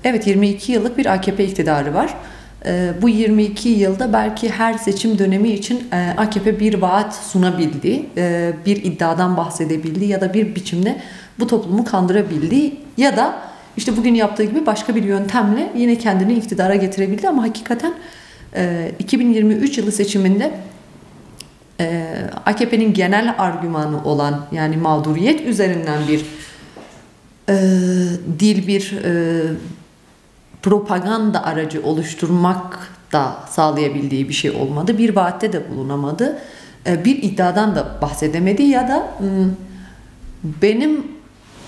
Evet, 22 yıllık bir AKP iktidarı var. Bu 22 yılda belki her seçim dönemi için AKP bir vaat sunabildi, bir iddiadan bahsedebildi ya da bir biçimde bu toplumu kandırabildi ya da işte bugün yaptığı gibi başka bir yöntemle yine kendini iktidara getirebildi. Ama hakikaten 2023 yılı seçiminde AKP'nin genel argümanı olan, yani mağduriyet üzerinden bir dil, bir propaganda aracı oluşturmak da sağlayabildiği bir şey olmadı. Bir vaatte de bulunamadı. Bir iddiadan da bahsedemedi ya da benim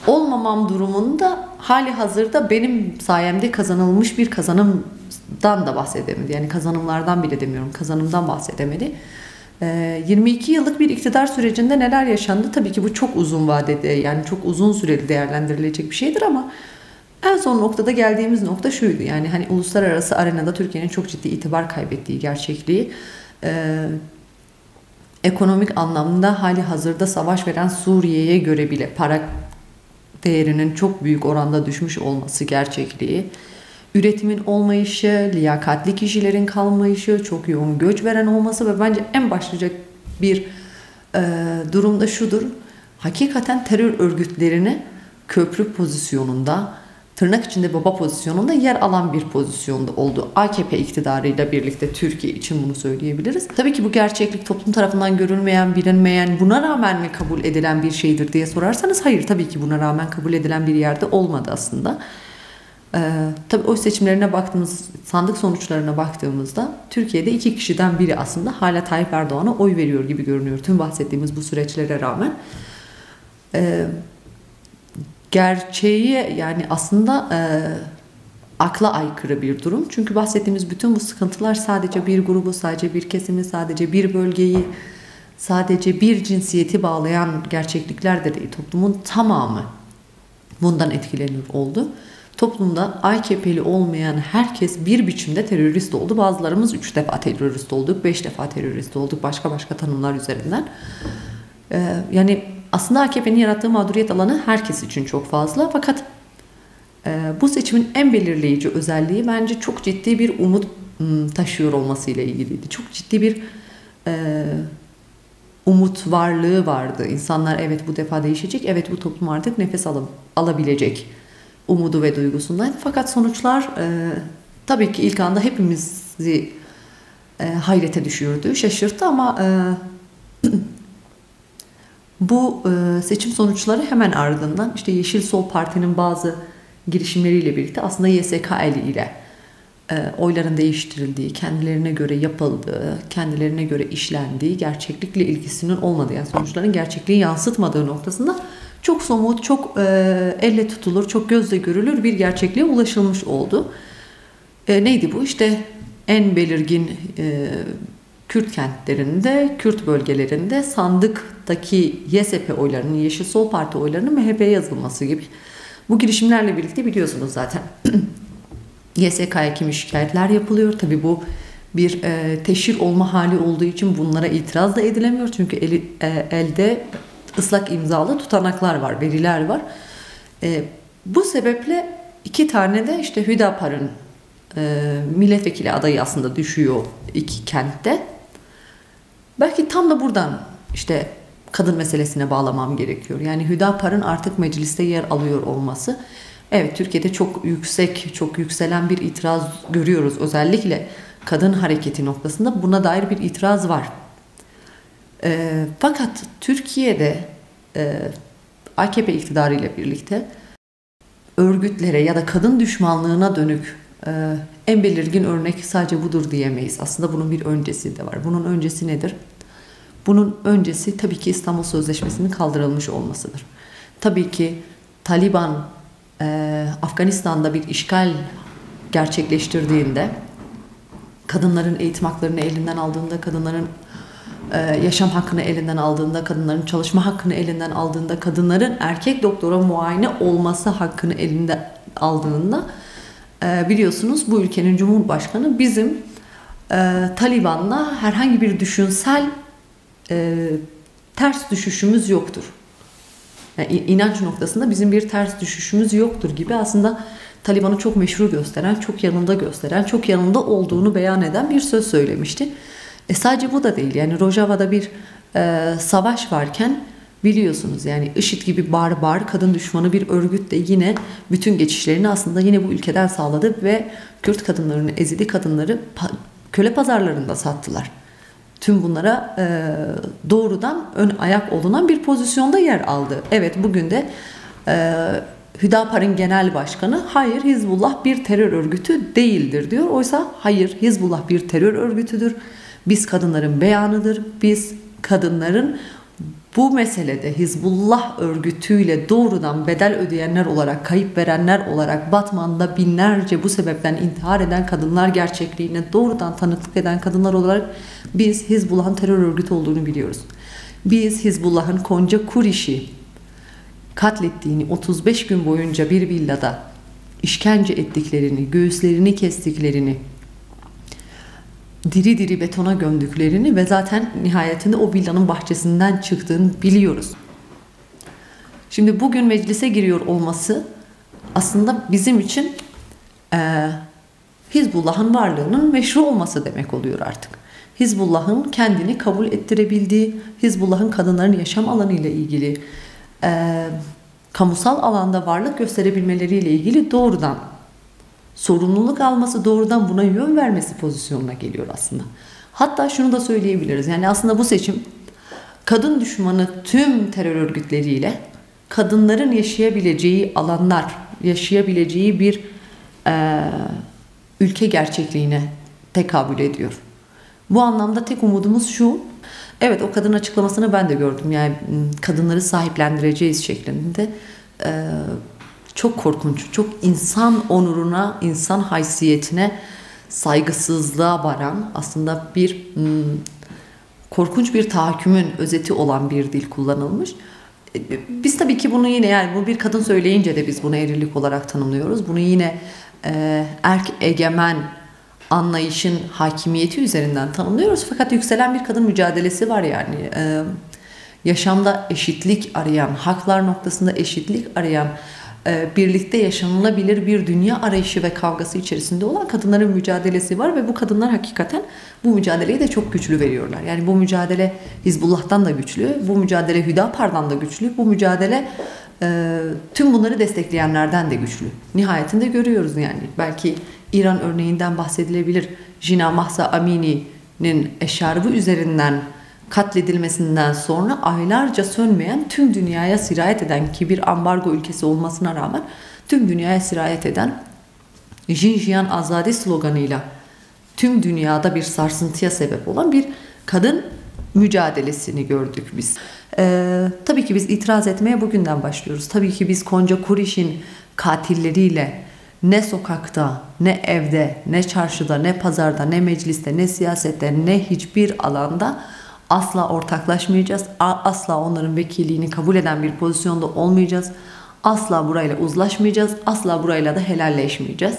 olmamam durumunda hali hazırda benim sayemde kazanılmış bir kazanımdan da bahsedemedi. Yani kazanımlardan bile demiyorum, kazanımdan bahsedemedi. 22 yıllık bir iktidar sürecinde neler yaşandı? Tabii ki bu çok uzun vadede, yani çok uzun süreli değerlendirilecek bir şeydir ama en son noktada geldiğimiz nokta şuydu. Yani hani uluslararası arenada Türkiye'nin çok ciddi itibar kaybettiği gerçekliği, ekonomik anlamda hali hazırda savaş veren Suriye'ye göre bile para değerinin çok büyük oranda düşmüş olması gerçekliği, üretimin olmayışı, liyakatli kişilerin kalmayışı, çok yoğun göç veren olması ve bence en başlıca bir durumda şudur. Hakikaten terör örgütlerini köprü pozisyonunda, tırnak içinde baba pozisyonunda yer alan bir pozisyonda oldu. AKP iktidarıyla birlikte Türkiye için bunu söyleyebiliriz. Tabii ki bu gerçeklik toplum tarafından görülmeyen, bilinmeyen, buna rağmen mi kabul edilen bir şeydir diye sorarsanız hayır, tabii ki buna rağmen kabul edilen bir yerde olmadı aslında. Tabii o seçimlerine baktığımız, sandık sonuçlarına baktığımızda Türkiye'de 2 kişiden biri aslında hala Tayyip Erdoğan'a oy veriyor gibi görünüyor. Tüm bahsettiğimiz bu süreçlere rağmen. Gerçeği, yani aslında akla aykırı bir durum. Çünkü bahsettiğimiz bütün bu sıkıntılar sadece bir grubu, sadece bir kesimi, sadece bir bölgeyi, sadece bir cinsiyeti bağlayan gerçeklikler de değil. Toplumun tamamı bundan etkileniyor oldu. Toplumda AKP'li olmayan herkes bir biçimde terörist oldu. Bazılarımız 3 defa terörist olduk, 5 defa terörist olduk, başka başka tanımlar üzerinden. Yani aslında AKP'nin yarattığı mağduriyet alanı herkes için çok fazla. Fakat bu seçimin en belirleyici özelliği bence çok ciddi bir umut taşıyor olmasıyla ilgiliydi. Çok ciddi bir umut varlığı vardı. İnsanlar evet bu defa değişecek, evet bu toplum artık nefes alabilecek umudu ve duygusundaydı. Fakat sonuçlar tabii ki ilk anda hepimizi hayrete düşürdü, şaşırttı ama bu seçim sonuçları hemen ardından işte Yeşil Sol Parti'nin bazı girişimleriyle birlikte aslında YSKL ile oyların değiştirildiği, kendilerine göre yapıldığı, kendilerine göre işlendiği, gerçeklikle ilgisinin olmadığı, yani sonuçların gerçekliği yansıtmadığı noktasında çok somut, çok elle tutulur, çok gözle görülür bir gerçekliğe ulaşılmış oldu. Neydi bu? İşte en belirgin Kürt kentlerinde, Kürt bölgelerinde sandıktaki YSP oylarının, Yeşil Sol Parti oylarının MHP'ye yazılması gibi. Bu girişimlerle birlikte biliyorsunuz zaten YSK'ya kimi şikayetler yapılıyor. Tabii bu bir teşhir olma hali olduğu için bunlara itiraz da edilemiyor. Çünkü elde ıslak imzalı tutanaklar var, veriler var. Bu sebeple 2 tane de işte Hüdapar'ın milletvekili adayı aslında düşüyor 2 kentte. Belki tam da buradan işte kadın meselesine bağlamam gerekiyor. Yani Hüdapar'ın artık mecliste yer alıyor olması. Evet, Türkiye'de çok yüksek, çok yükselen bir itiraz görüyoruz. Özellikle kadın hareketi noktasında buna dair bir itiraz var. Fakat Türkiye'de AKP iktidarıyla birlikte örgütlere ya da kadın düşmanlığına dönük en belirgin örnek sadece budur diyemeyiz. Aslında bunun bir öncesi de var. Bunun öncesi nedir? Bunun öncesi tabii ki İstanbul Sözleşmesi'nin kaldırılmış olmasıdır. Tabii ki Taliban Afganistan'da bir işgal gerçekleştirdiğinde, kadınların eğitim haklarını elinden aldığında, kadınların yaşam hakkını elinden aldığında, kadınların çalışma hakkını elinden aldığında, kadınların erkek doktora muayene olması hakkını elinden aldığında biliyorsunuz bu ülkenin Cumhurbaşkanı bizim Taliban'la herhangi bir düşünsel ters düşüşümüz yoktur. Yani inanç noktasında bizim bir ters düşüşümüz yoktur gibi aslında Taliban'ı çok meşru gösteren, çok yanında gösteren, çok yanında olduğunu beyan eden bir söz söylemişti. Sadece bu da değil. Yani Rojava'da bir savaş varken biliyorsunuz yani IŞİD gibi barbar, kadın düşmanı bir örgüt de yine bütün geçişlerini aslında yine bu ülkeden sağladı ve Kürt kadınlarını, Ezidi kadınları köle pazarlarında sattılar. Tüm bunlara doğrudan ön ayak olunan bir pozisyonda yer aldı. Evet, bugün de Hüdapar'ın genel başkanı hayır Hizbullah bir terör örgütü değildir diyor. Oysa hayır, Hizbullah bir terör örgütüdür. Biz kadınların beyanıdır. Biz kadınların bu meselede Hizbullah örgütüyle doğrudan bedel ödeyenler olarak, kayıp verenler olarak, Batman'da binlerce bu sebepten intihar eden kadınlar gerçekliğine doğrudan tanıklık eden kadınlar olarak biz Hizbullah'ın terör örgütü olduğunu biliyoruz. Biz Hizbullah'ın Konca Kuriş'i katlettiğini, 35 gün boyunca bir villada işkence ettiklerini, göğüslerini kestiklerini, diri diri betona gömdüklerini ve zaten nihayetinde o villanın bahçesinden çıktığını biliyoruz. Şimdi bugün meclise giriyor olması aslında bizim için Hizbullah'ın varlığının meşru olması demek oluyor artık. Hizbullah'ın kendini kabul ettirebildiği, Hizbullah'ın kadınların yaşam alanı ile ilgili, kamusal alanda varlık gösterebilmeleriyle ilgili doğrudan sorumluluk alması, doğrudan buna yön vermesi pozisyonuna geliyor aslında. Hatta şunu da söyleyebiliriz. Yani aslında bu seçim kadın düşmanı tüm terör örgütleriyle kadınların yaşayabileceği alanlar, yaşayabileceği bir ülke gerçekliğine tekabül ediyor. Bu anlamda tek umudumuz şu. Evet, o kadın açıklamasını ben de gördüm. Yani kadınları sahiplendireceğiz şeklinde. Çok korkunç, çok insan onuruna, insan haysiyetine saygısızlığa varan aslında bir korkunç bir tahakkümün özeti olan bir dil kullanılmış. Biz tabii ki bunu yine yani bu bir kadın söyleyince de biz bunu erillik olarak tanımlıyoruz. Bunu yine erk egemen anlayışın hakimiyeti üzerinden tanımlıyoruz. Fakat yükselen bir kadın mücadelesi var yani. Yaşamda eşitlik arayan, haklar noktasında eşitlik arayan, birlikte yaşanılabilir bir dünya arayışı ve kavgası içerisinde olan kadınların mücadelesi var ve bu kadınlar hakikaten bu mücadeleyi de çok güçlü veriyorlar. Yani bu mücadele Hizbullah'tan da güçlü, bu mücadele Hüdapar'dan da güçlü, bu mücadele tüm bunları destekleyenlerden de güçlü. Nihayetinde görüyoruz yani. Belki İran örneğinden bahsedilebilir. Jina Mahsa Amini'nin eşarbı üzerinden katledilmesinden sonra aylarca sönmeyen, tüm dünyaya sirayet eden, ki bir ambargo ülkesi olmasına rağmen tüm dünyaya sirayet eden Jinjiyan Azadi sloganıyla tüm dünyada bir sarsıntıya sebep olan bir kadın mücadelesini gördük biz. Tabii ki biz itiraz etmeye bugünden başlıyoruz. Tabii ki biz Konca Kuriş'in katilleriyle ne sokakta, ne evde, ne çarşıda, ne pazarda, ne mecliste, ne siyasette, ne hiçbir alanda asla ortaklaşmayacağız. Asla onların vekilliğini kabul eden bir pozisyonda olmayacağız. Asla burayla uzlaşmayacağız. Asla burayla da helalleşmeyeceğiz.